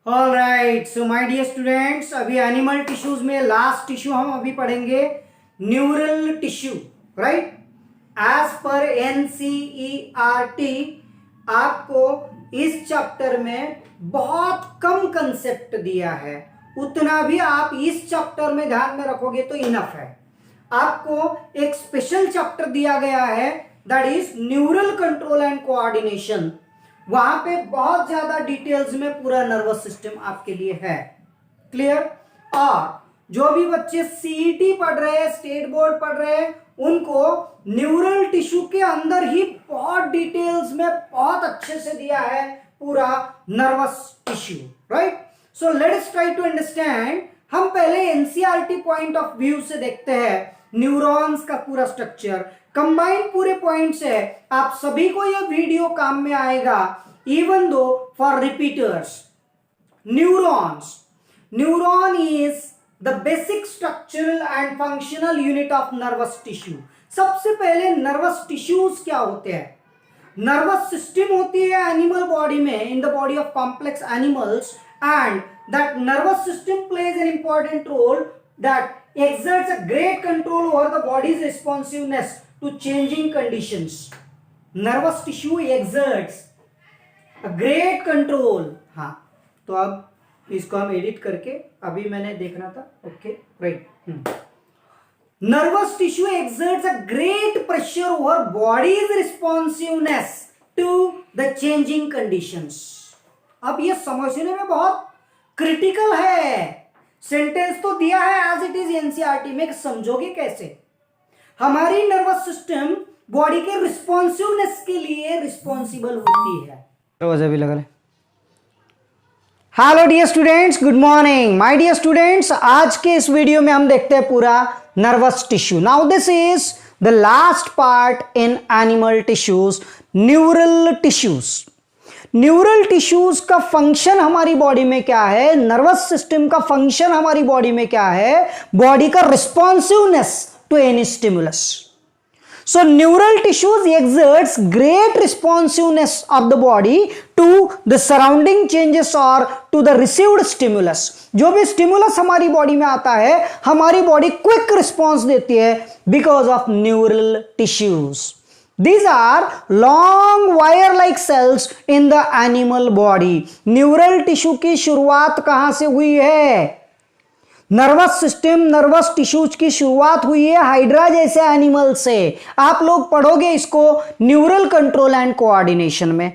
Alright, so my dear students, अभी animal tissues में last tissue हम अभी पढ़ेंगे न्यूरल टिश्यू। राइट, एज पर एनसीईआरटी आपको इस चैप्टर में बहुत कम कंसेप्ट दिया है, उतना भी आप इस चैप्टर में ध्यान में रखोगे तो इनफ है। आपको एक स्पेशल चैप्टर दिया गया है, that is neural control and coordination. वहां पे बहुत ज्यादा डिटेल्स में पूरा नर्वस सिस्टम आपके लिए है। क्लियर? और जो भी बच्चे सीईटी पढ़ रहे हैं, स्टेट बोर्ड पढ़ रहे हैं, उनको न्यूरल टिश्यू के अंदर ही बहुत डिटेल्स में बहुत अच्छे से दिया है पूरा nervous tissue. Right, so let's try to understand. हम पहले एनसीईआरटी पॉइंट ऑफ व्यू से देखते हैं न्यूरॉन्स का पूरा स्ट्रक्चर, कंबाइंड पूरे पॉइंट्स है। आप सभी को यह वीडियो काम में आएगा, even though for repeaters. Neuron is the basic structural and functional unit of nervous tissue. सबसे पहले नर्वस टिश्यूज क्या होते हैं? नर्वस सिस्टम होती है एनिमल बॉडी में, in the body of complex animals, and that nervous system plays an important role that exerts a great control over the body's responsiveness to changing conditions. Nervous tissue exerts a great control. हाँ, तो अब इसको हम edit करके अभी मैंने देखना था। Okay, right. Nervous tissue exerts a great pressure over body's responsiveness to the changing conditions. अब ये समझने में बहुत क्रिटिकल है। सेंटेंस तो दिया है एज इट इज एनसीईआरटी में, समझोगे कैसे? हमारी नर्वस सिस्टम बॉडी के रिस्पॉन्सिवनेस के लिए रिस्पॉन्सिबल होती है। भी लगा ले। Hello dear students, good morning my dear students. आज के इस वीडियो में हम देखते हैं पूरा nervous tissue. Now this is the last part in animal tissues, neural tissues. Neural tissues का फंक्शन हमारी बॉडी में क्या है? नर्वस सिस्टम का फंक्शन हमारी बॉडी में क्या है? बॉडी का responsiveness to any stimulus. So neural tissues exerts great responsiveness of the body to the surrounding changes और टू द रिसीव्ड स्टिमुलस। जो भी स्टिमुलस हमारी बॉडी में आता है, हमारी बॉडी क्विक रिस्पॉन्स देती है because of neural tissues. These are long wire-like cells in the animal body. Neural tissue की शुरुआत कहां से हुई है? नर्वस सिस्टम, नर्वस टिश्यूज की शुरुआत हुई है हाइड्रा जैसे एनिमल से। आप लोग पढ़ोगे इसको न्यूरल कंट्रोल एंड कोऑर्डिनेशन में।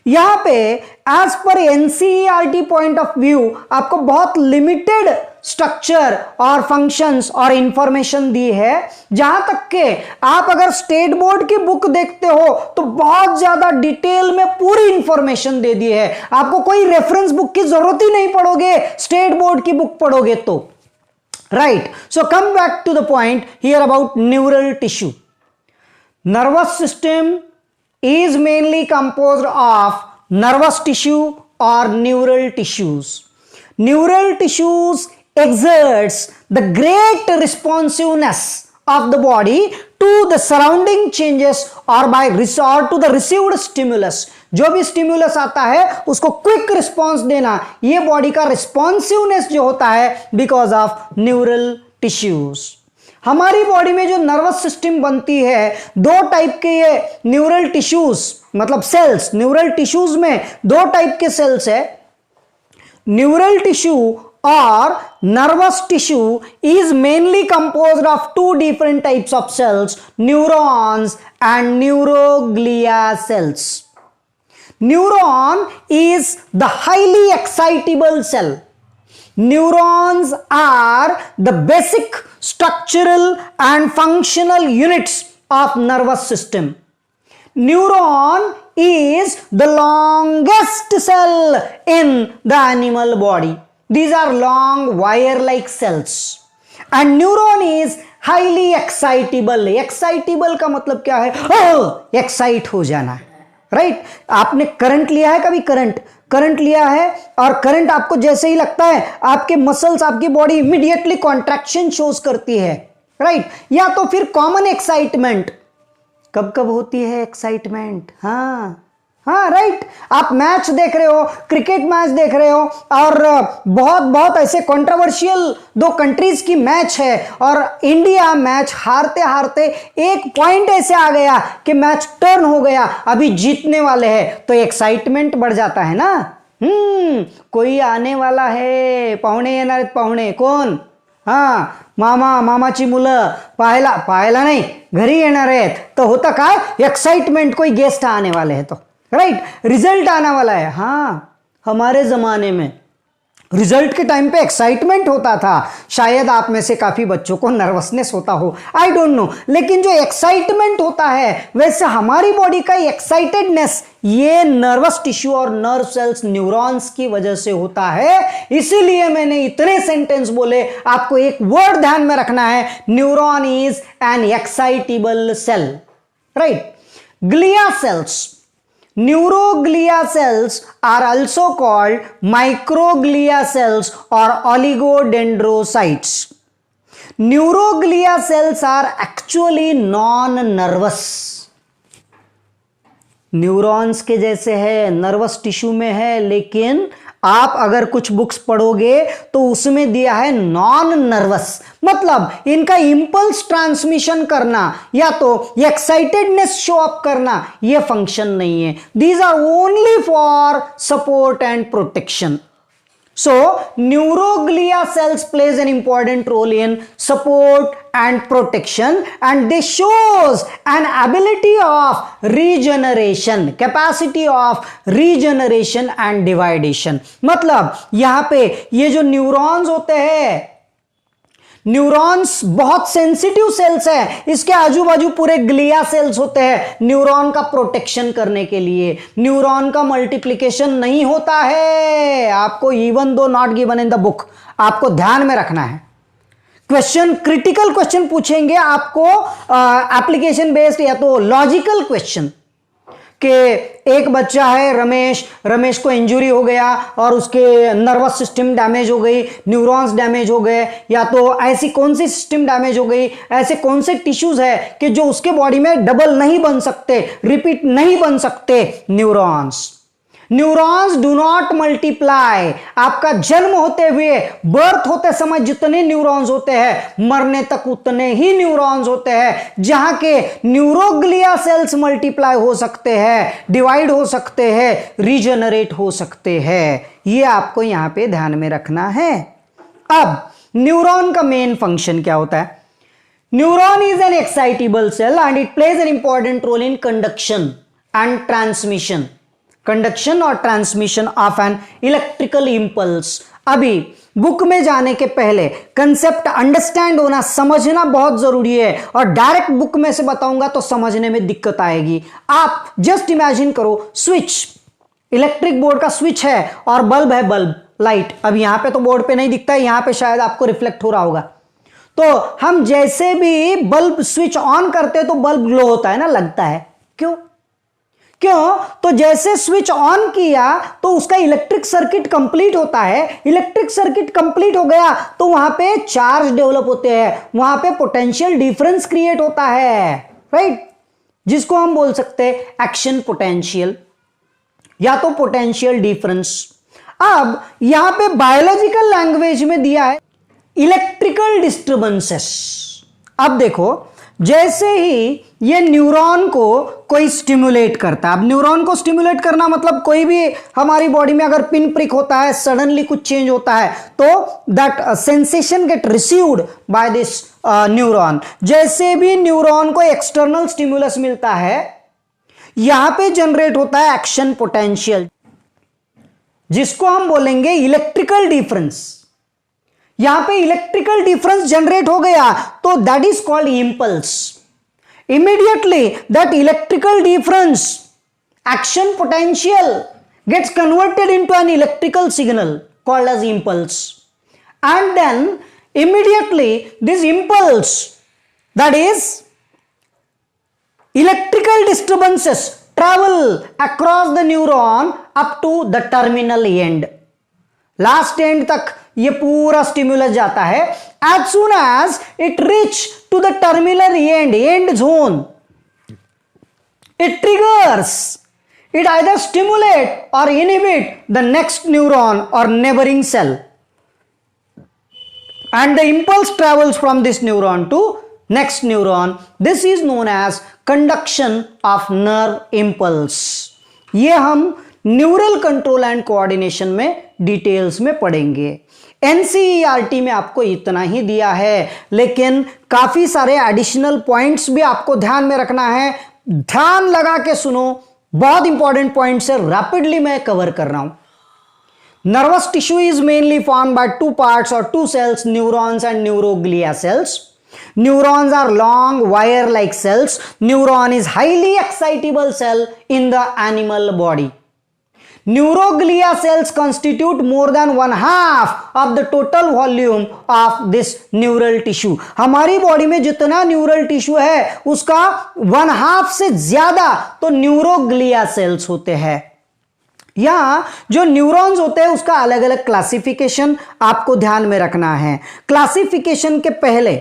यहां पे एज पर एनसीईआरटी पॉइंट ऑफ व्यू आपको बहुत लिमिटेड स्ट्रक्चर और फंक्शंस और इंफॉर्मेशन दी है। जहां तक के आप अगर स्टेट बोर्ड की बुक देखते हो तो बहुत ज्यादा डिटेल में पूरी इंफॉर्मेशन दे दी है। आपको कोई रेफरेंस बुक की जरूरत ही नहीं पड़ोगे स्टेट बोर्ड की बुक पढ़ोगे तो। Right, so come back to the point here about neural tissue. Nervous system is mainly composed of nervous tissue or neural tissues. Neural tissues exerts the great responsiveness of the body to the surrounding changes or to the received stimulus. जो भी stimulus आता है उसको quick response देना, ये body का responsiveness जो होता है बिकॉज ऑफ न्यूरल टिश्यूज। हमारी बॉडी में जो नर्वस सिस्टम बनती है, दो टाइप के ये न्यूरल टिश्यूज मतलब सेल्स। न्यूरल टिश्यूज में दो टाइप के सेल्स है। न्यूरल टिश्यू और nervous tissue is mainly composed of two different types of cells, neurons and neuroglia cells. Neuron is the highly excitable cell. Neurons are the basic structural and functional units of nervous system. Neuron is the longest cell in the animal body. These are long wire-like cells. And neuron is highly excitable. Excitable का मतलब क्या है? Excite हो जाना। Right, आपने current लिया है कभी? करंट लिया है और करंट आपको जैसे ही लगता है आपके मसल्स, आपकी बॉडी इमीडिएटली कॉन्ट्रैक्शन शोज करती है। राइट, या तो फिर कॉमन एक्साइटमेंट। कब कब होती है एक्साइटमेंट? हाँ, हाँ राइट, आप मैच देख रहे हो, क्रिकेट मैच देख रहे हो, और बहुत बहुत ऐसे कंट्रोवर्शियल दो कंट्रीज की मैच है और इंडिया मैच हारते हारते एक पॉइंट ऐसे आ गया कि मैच टर्न हो गया, अभी जीतने वाले हैं, तो एक्साइटमेंट बढ़ जाता है ना। कोई आने वाला है, पाहुणे येणार आहेत, पाहुणे कोण, हा मामाची मुलं पाहायला नाही घरी येणार आहेत, तो होता काय एक्साइटमेंट, कोई गेस्ट आने वाले हैं तो राइट, रिजल्ट आने वाला है। हाँ, हमारे जमाने में रिजल्ट के टाइम पे एक्साइटमेंट होता था, शायद आप में से काफी बच्चों को नर्वसनेस होता हो, आई डोंट नो, लेकिन जो एक्साइटमेंट होता है वैसे हमारी बॉडी का एक्साइटेडनेस ये नर्वस टिश्यू और नर्व सेल्स न्यूरॉन्स की वजह से होता है। इसीलिए मैंने इतने सेंटेंस बोले, आपको एक वर्ड ध्यान में रखना है, neuron is an excitable cell, right. Glia cells, Neuroglia cells are also called microglia cells or oligodendrocytes. Neuroglia cells are actually non-nervous. Neurons के जैसे है, नर्वस टिश्यू में है, लेकिन आप अगर कुछ बुक्स पढ़ोगे तो उसमें दिया है नॉन नर्वस, मतलब इनका इंपल्स ट्रांसमिशन करना या तो एक्साइटेडनेस शो अप करना ये फंक्शन नहीं है। These are only for support and protection. So, neuroglia cells plays an important role in support and protection, and they shows an ability of regeneration, capacity of regeneration and dividation। मतलब यहां पे ये जो neurons होते हैं, neurons बहुत sensitive sales है, इसके आजू बाजू पूरे ग्लिया सेल्स होते हैं न्यूरॉन का प्रोटेक्शन करने के लिए। न्यूरॉन का मल्टीप्लिकेशन नहीं होता है, आपको even though not given in the book, आपको ध्यान में रखना है। क्वेश्चन, क्रिटिकल क्वेश्चन पूछेंगे आपको, एप्लीकेशन बेस्ड या तो लॉजिकल क्वेश्चन, कि एक बच्चा है रमेश को इंजरी हो गया और उसके नर्वस सिस्टम डैमेज हो गई, न्यूरॉन्स डैमेज हो गए, या तो ऐसी कौन सी सिस्टम डैमेज हो गई, ऐसे कौन से टिश्यूज है कि जो उसके बॉडी में डबल नहीं बन सकते, रिपीट नहीं बन सकते, neurons. Neurons do not multiply. आपका जन्म होते हुए, बर्थ होते समय जितने न्यूरॉन्स होते हैं, मरने तक उतने ही न्यूरॉन्स होते हैं। जहां के न्यूरोग्लिया सेल्स मल्टीप्लाई हो सकते हैं, डिवाइड हो सकते हैं, रीजनरेट हो सकते हैं, ये आपको यहां पे ध्यान में रखना है। अब न्यूरॉन का मेन फंक्शन क्या होता है? Neuron is an excitable cell and it plays an important role in conduction and transmission, conduction और transmission of an electrical impulse. अभी बुक में जाने के पहले कंसेप्ट अंडरस्टैंड होना, समझना बहुत जरूरी है, और डायरेक्ट बुक में से बताऊंगा तो समझने में दिक्कत आएगी। आप जस्ट इमेजिन करो, स्विच, इलेक्ट्रिक बोर्ड का स्विच है और बल्ब है, बल्ब लाइट। अब यहां पे तो बोर्ड पे नहीं दिखता है, यहां पे शायद आपको रिफ्लेक्ट हो रहा होगा। तो हम जैसे भी बल्ब स्विच ऑन करते तो बल्ब ग्लो होता है ना, लगता है, क्यों? तो जैसे स्विच ऑन किया तो उसका इलेक्ट्रिक सर्किट कंप्लीट होता है, इलेक्ट्रिक सर्किट कंप्लीट हो गया तो वहां पे चार्ज डेवलप होते हैं, वहां पे पोटेंशियल डिफरेंस क्रिएट होता है, राइट, जिसको हम बोल सकते हैं एक्शन पोटेंशियल या तो पोटेंशियल डिफरेंस। अब यहां पे बायोलॉजिकल लैंग्वेज में दिया है इलेक्ट्रिकल डिस्टर्बेंसेस। अब देखो, जैसे ही ये न्यूरॉन को कोई स्टिमुलेट करता है, अब न्यूरॉन को स्टिमुलेट करना मतलब कोई भी हमारी बॉडी में अगर पिन प्रिक होता है, सडनली कुछ चेंज होता है, तो that sensation get received by this neuron. जैसे भी न्यूरॉन को एक्सटर्नल स्टिमुलस मिलता है, यहां पे जनरेट होता है एक्शन पोटेंशियल, जिसको हम बोलेंगे इलेक्ट्रिकल डिफरेंस। यहां पे इलेक्ट्रिकल डिफरेंस जनरेट हो गया तो that is called impulse. Immediately that electrical difference, action potential, gets converted into an electrical signal called as impulse, and then immediately this impulse, that is electrical disturbances, travel across the neuron up to the terminal end, last end तक ये पूरा स्टिमुलस जाता है। As soon as it reach to the terminal end zone, it triggers It either stimulate or inhibit the next neuron or neighboring cell, and the impulse travels from this neuron to next neuron. This is known as conduction of nerve impulse. ये हम neural control and coordination में details में पढ़ेंगे। NCERT में आपको इतना ही दिया है, लेकिन काफी सारे एडिशनल पॉइंट्स भी आपको ध्यान में रखना है। ध्यान लगा के सुनो, बहुत इंपॉर्टेंट पॉइंट्स है, रैपिडली मैं कवर कर रहा हूं। Nervous tissue is mainly formed by two parts or two cells, neurons and neuroglia cells. Neurons are long wire-like cells. Neuron is highly excitable cell in the animal body. Neuroglia cells constitute more than 1/2 of the total volume of this neural tissue. हमारी body में जितना neural tissue है उसका 1/2 से ज्यादा तो neuroglia sales होते हैं। यहां जो न्यूरॉन्स होते हैं उसका अलग अलग क्लासिफिकेशन आपको ध्यान में रखना है। क्लासिफिकेशन के पहले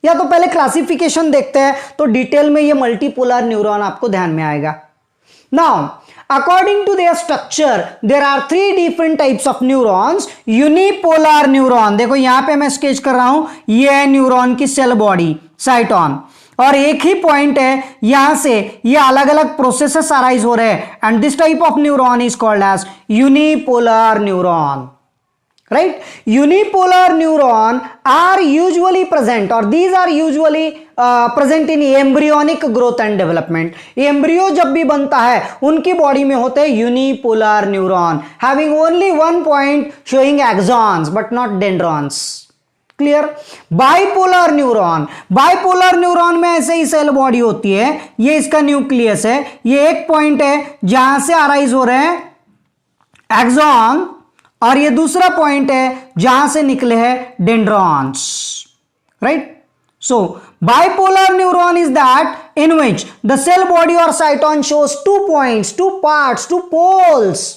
या तो पहले क्लासिफिकेशन देखते हैं तो डिटेल में ये मल्टीपोलर न्यूरॉन आपको ध्यान में आएगा। Now according to their structure there are 3 different types of neurons. Unipolar neuron, देखो यहां पे मैं स्केच कर रहा हूं, ये है न्यूरॉन की सेल बॉडी साइटॉन, और एक ही पॉइंट है, यहां से ये अलग अलग प्रोसेसेस अराइज हो रहे हैं, and this type of neuron is called as unipolar neuron, right. Unipolar neuron are usually present, और these are usually present in embryonic growth and development. Embryo जब भी बनता है उनकी बॉडी में होते हैं unipolar neuron, having only one point showing axons but not dendrons. Clear. Bipolar neuron, bipolar neuron में ऐसे ही सेल बॉडी होती है, ये इसका न्यूक्लियस है, ये एक पॉइंट है जहां से अराइज हो रहे हैं एक्सॉन, और ये दूसरा पॉइंट है जहां से निकले हैं dendrons, right. So bipolar neuron is that in which the cell body और cyton shows 2 points, 2 parts, 2 poles.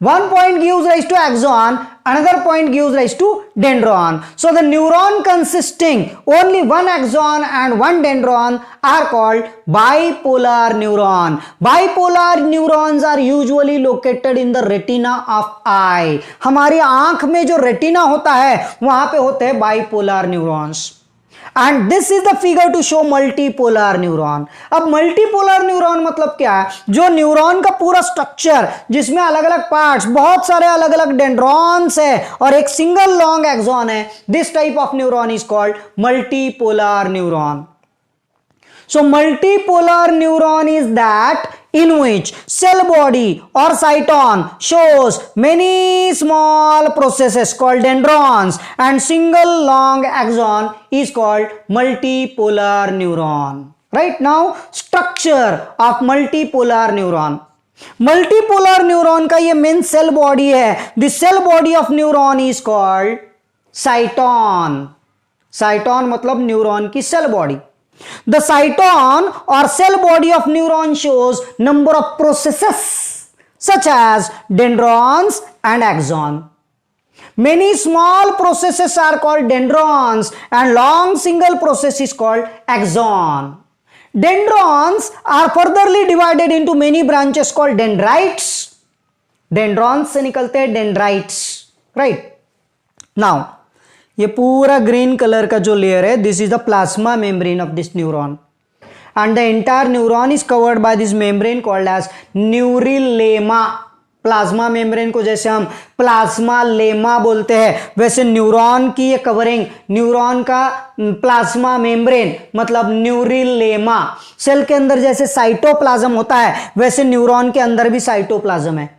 One point gives rise to axon, another point gives rise to dendron. So the neuron consisting only one axon and one dendron are called bipolar neuron. Bipolar neurons are usually located in the retina of eye. हमारी आंख में जो retina होता है वहां पे होते हैं bipolar neurons. And this is the figure to show multipolar neuron. अब multipolar neuron मतलब क्या है? जो न्यूरॉन का पूरा स्ट्रक्चर जिसमें अलग अलग पार्ट्स, बहुत सारे अलग अलग डेंड्रॉन्स है और एक सिंगल लॉन्ग एक्सॉन है, this type of neuron is called multipolar neuron. So multipolar neuron is that in which cell body or cyton shows many small processes called dendrons and single long axon is called multipolar neuron. Right now, structure of multipolar neuron. Multipolar neuron का ये main cell body है. The cell body of neuron is called cyton. Cyton मतलब neuron की cell body. The cyton or cell body of neuron shows number of processes such as dendrons and axon. Many small processes are called dendrons and long single process is called axon. Dendrons are furtherly divided into many branches called dendrites. Dendrons से निकलते हैं dendrites, right? Now ये पूरा green colour का जो layer है, this is the plasma membrane of this neuron, and the entire neuron is covered by this membrane called as neurilemma. Plasma membrane को जैसे हम प्लाज्मा लेमा बोलते हैं, वैसे न्यूरॉन की ये कवरिंग, न्यूरॉन का प्लाज्मा मेम्ब्रेन मतलब न्यूरिलेमा. सेल के अंदर जैसे साइटोप्लाज्म होता है वैसे न्यूरॉन के अंदर भी साइटोप्लाज्म है,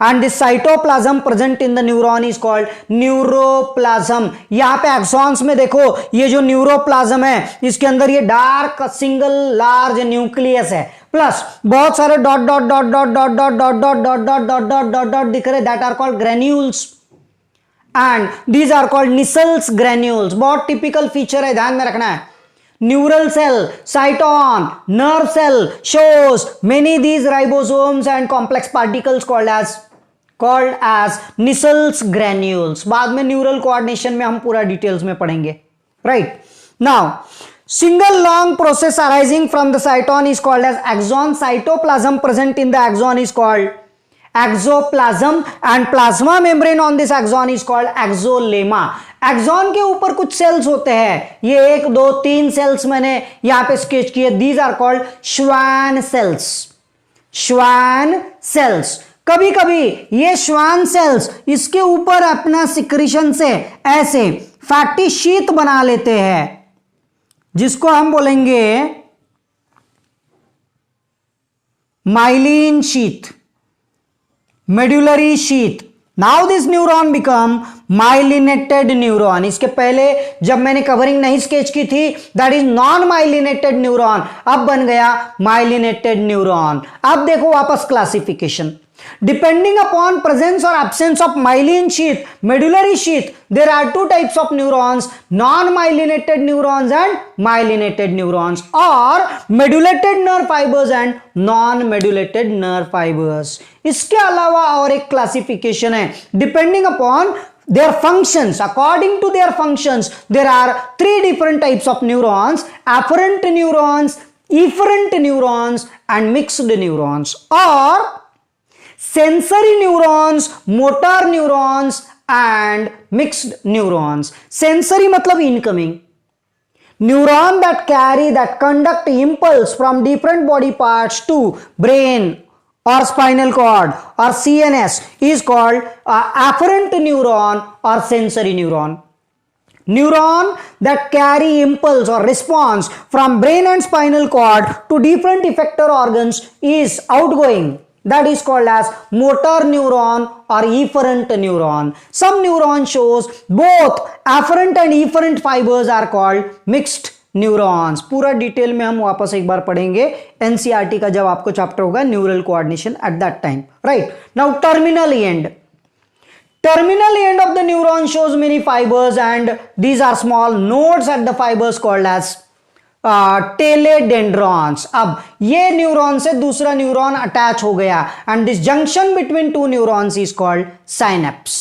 and this cytoplasm present in the neuron is called neuroplasm. यहां पे एक्सॉन्स में देखो ये जो न्यूरोप्लाज्म है इसके अंदर ये डार्क सिंगल लार्ज न्यूक्लियस है, प्लस बहुत सारे dot dot dot dot dot dot dot dot dot dot dot dot dot dot दिख रहे, that are called granules and these are called Nissl's granules. बहुत टिपिकल फीचर है, ध्यान में रखना है. Neural cell, cyton, nerve cell shows many these ribosomes and complex particles called as Nissel's granules. बाद में न्यूरल कोऑर्डिनेशन में हम पूरा डिटेल्स में पढ़ेंगे, right. Now Single long process arising from the cytosol is called as axon. Cytoplasm present in the axon is called exoplasm and plasma membrane on this axon is called exolemma. Axon के ऊपर कुछ sales होते हैं, ये 1 2 3 sales मैंने यहां पे sketch किए. These are called Schwann cells. Schwann cells. कभी कभी ये श्वान सेल्स इसके ऊपर अपना सिक्रीशन से ऐसे फैटी शीट बना लेते हैं जिसको हम बोलेंगे myelin sheath, medullary sheet. Now this neuron become myelinated neuron. इसके पहले जब मैंने कवरिंग नहीं स्केच की थी that is non myelinated neuron, अब बन गया माइलिनेटेड न्यूरॉन. अब देखो वापस classification. Depending upon presence or absence of myelin sheath, medullary sheath, there are two types of neurons, non-myelinated neurons and myelinated neurons, or medullated nerve fibers and non-medullated nerve fibers. इसके अलावा और एक classification है, depending upon their functions. According to their functions, there are 3 different types of neurons: afferent neurons, efferent neurons, and mixed neurons, or sensory neurons, motor neurons and mixed neurons. Sensory मतलब incoming. Neuron that carry, that conduct impulse from different body parts to brain or spinal cord or CNS is called afferent neuron or sensory neuron. Neuron that carry impulse or response from brain and spinal cord to different effector organs is outgoing. That is called as motor neuron or efferent neuron. Some neuron shows both afferent and efferent fibers are called mixed neurons. पूरा detail में हम वापस एक बार पढ़ेंगे NCERT का जब आपको chapter होगा neural coordination at that time. Right now terminal and. Terminal end of the neuron shows many fibers and these are small nodes at the fibers called as टेलेडेंड्रॉन्स. अब ये न्यूरॉन से दूसरा न्यूरॉन अटैच हो गया and this junction between 2 neurons is called synapse.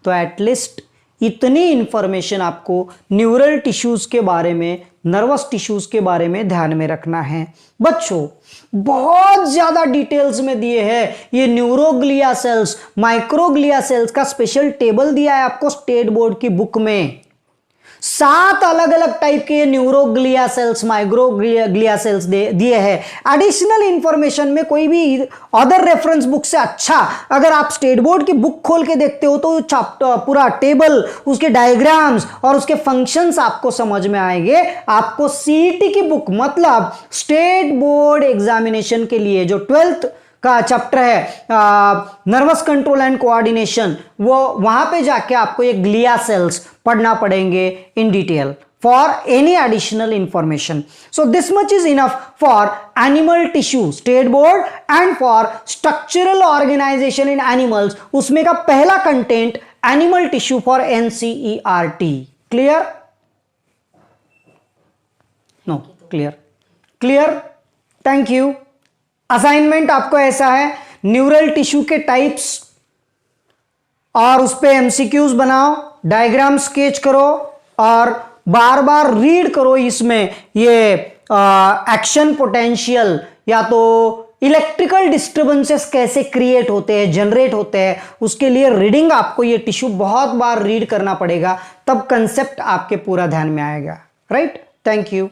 तो at least इतनी information आपको neural tissues के बारे में, नर्वस टिश्यूज के बारे में ध्यान में रखना है. बच्चों बहुत ज्यादा डिटेल्स में दिए हैं. ये न्यूरोग्लिया सेल्स, माइक्रोग्लिया सेल्स का स्पेशल टेबल दिया है आपको स्टेट बोर्ड की बुक में. 7 अलग अलग टाइप के न्यूरोग्लिया सेल्स, माइक्रोग्लिया सेल्स दिए हैं. एडिशनल इंफॉर्मेशन में कोई भी अदर रेफरेंस बुक से अच्छा अगर आप स्टेट बोर्ड की बुक खोल के देखते हो तो पूरा टेबल, उसके डायग्राम्स और उसके फंक्शंस आपको समझ में आएंगे. आपको सीईटी की बुक मतलब स्टेट बोर्ड एग्जामिनेशन के लिए जो 12th का चैप्टर है नर्वस कंट्रोल एंड कोऑर्डिनेशन, वो वहां पे जाके आपको ये ग्लिया सेल्स पढ़ना पड़ेंगे in detail for any additional information. So this much is enough for animal tissue state board and for structural organisation in animals. उसमें का पहला content animal tissue for NCERT. Clear? No clear? Clear. Thank you. Assignment आपको ऐसा है, neural tissue के types और उस पे एमसीक्यूज बनाओ, डायग्राम स्केच करो और बार बार रीड करो. इसमें ये एक्शन पोटेंशियल या तो इलेक्ट्रिकल डिस्टर्बेंसेस कैसे क्रिएट होते हैं, जनरेट होते हैं, उसके लिए रीडिंग आपको ये टिश्यू बहुत बार रीड करना पड़ेगा, तब कंसेप्ट आपके पूरा ध्यान में आएगा. राइट. Thank you.